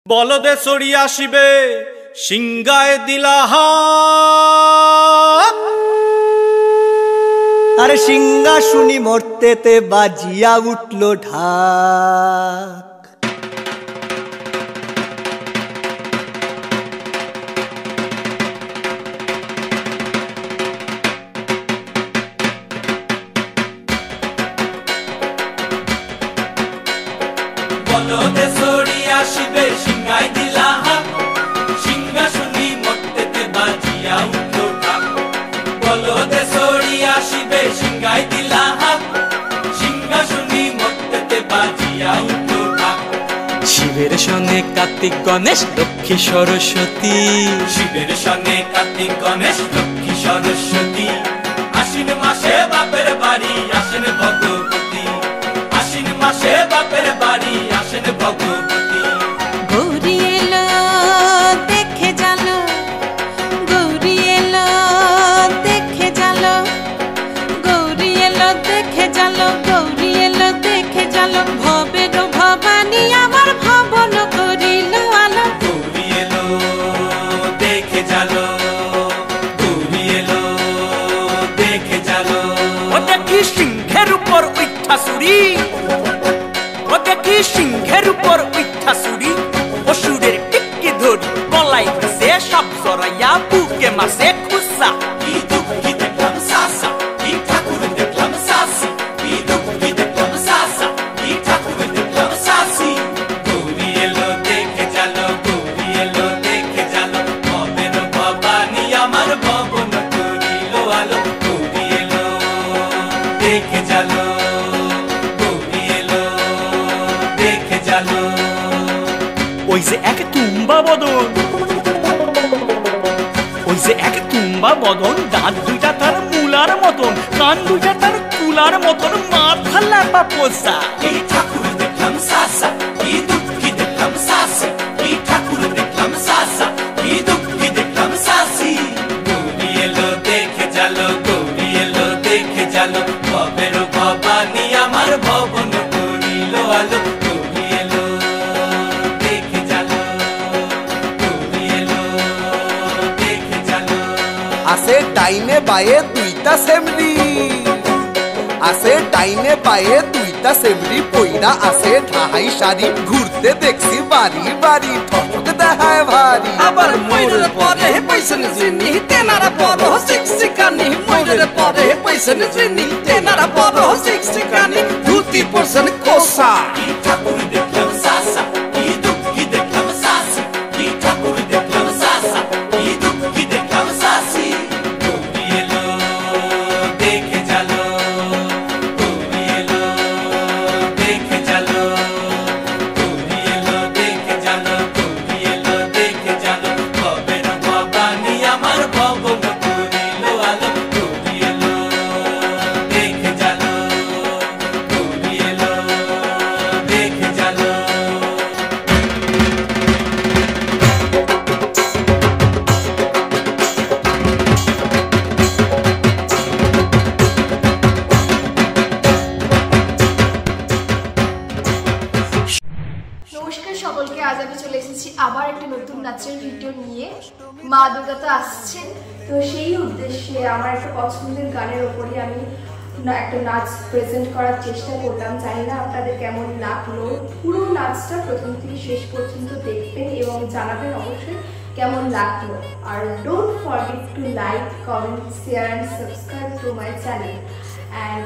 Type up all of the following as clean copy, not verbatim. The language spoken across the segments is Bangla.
বলদে চড়ি আসিবে সিংগায় দিলাহা আরে সিংহা শুনি মরতেতে বাজিয়া উঠল ঢাক। বলদে চড়ি আসিবে সিংগায় দিলাহা সিংহা শুনি মরতেতে বাজিয়া উঠল ঢাক। বলদে চড়ি আসিবে সিংগায় দিলাহা সিংহা শুনি মরতেতে বাজিয়া উঠল ঢাক। শিবের সঙ্গে কার্তিক গণেশ লক্ষ্মী সরস্বতী, শিবের সঙ্গে কার্তিক গণেশ লক্ষ্মী সরস্বতী, আশ্বিন মাসে বাপের বাড়ি আসেন ভগবতী, আশ্বিন মাসে বাপের বাড়ি আসেন ভগবতী। গৌরী এলো দেখে জালো, গৌরী এলো দেখে জালো, গৌরী এলো দেখে জালো, গৌরী এলো দেখে জালো, ভবের ভবানী আমার ভবন করিল আলো। গৌরী এলো দেখে জালো, গৌরী এলো দেখে জালো। ও দেখি সিংহের উপর উঠা চুরি, ও দেখি সিংহের উপর উঠা চুরি, অসুরের টিক্কি ধরি গলায় দিছে সব জড়াইয়া বুকে মাসে খুসা। কি দুঃখী দেখলাম সাসা, কি ঠাকুর দেখলাম সাসি, কি দুঃখী দেখলাম সাসা, কি ঠাকুর দেখলাম সাসি। গৌরী এলো দেখে জালো, গৌরী এলো দেখে জালো, ভবের ভবানী আমার ভবন করিল আলো। গৌরী এলো দেখে জালো, গৌরী এলো দেখে জালো। ওই যে এক তুম্বা বদন, ওই যে এক তুম্বা বদন, দাঁত দুইটা তার মূলার মতন, কান দুইটা তার কুলার মতন, মাথা লাপা পোষা। কি ঠাকুর দেখলাম সাসা, কি দুঃখী দেখলাম সাসি, কি ঠাকুর দেখলাম সাসা, কি দুঃখী দেখলাম সাসি। গৌরী এলো দেখে জালো, গৌরী এলো দেখে জালো, ভবের ভবানী আমার ভবন করিল আলো। গৌরী এলো দেখে জালো, গৌরী এলো দেখে জালো। আছে ডাইনে বায়ে দুইটা সেমরি, আছে ডাইনে বায়ে দুইটা সেমরি, পইরা আছে ঢাহাই শাড়ি, ঘুরতে দেখছি বাড়ি বাড়ি, ঠক দেখায় ভারী। আবার ময়ূরের পরে পয়সা নিজিনি, তেনারা বড় শিক্ষিকানি, ময়ূরের পরে পয়সা নিজিনি, তেনারা বড় শিক্ষিকানি, ধুতি পরছেন কোসা। কি ঠাকুর দেখলাম সাসা, কি দুঃখী দেখলাম সাসি, কি ঠাকুর দেখলাম সাসা, কি দুঃখী দেখলাম সাসি। গৌরী এলো দেখে জালো, গৌরী এলো দেখে জালো, গৌরী এলো দেখে জালো, গৌরী এলো দেখে জালো, ভবের ভবানী আমার ভবন করিল আলো। গৌরী এলো দেখে জালো, গৌরী এলো দেখে জালো। নমস্কার সকলকে, আজ আমি চলে এসেছি আবার একটা নতুন নাচের ভিডিও নিয়ে। মা দুর্গা তো আসছেন, তো সেই উদ্দেশ্যে আমার একটা পছন্দের গানের ওপরই আমি একটা নাচ প্রেজেন্ট করার চেষ্টা করলাম। জানি না আপনাদের কেমন লাগলো, পুরো নাচটা প্রথম থেকে শেষ পর্যন্ত দেখবেন এবং জানাবেন অবশ্যই কেমন লাগলো। আর don't forget to like, comment, share and subscribe to my channel. And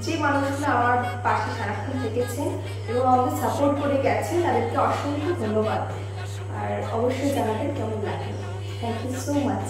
যে মানুষগুলো আমার পাশে সারাক্ষণ থেকেছেন এবং আমাকে সাপোর্ট করে গেছেন, তাদেরকে অসংখ্য ধন্যবাদ। আর অবশ্যই জানাবেন কেমন লাগে। Thank you so much.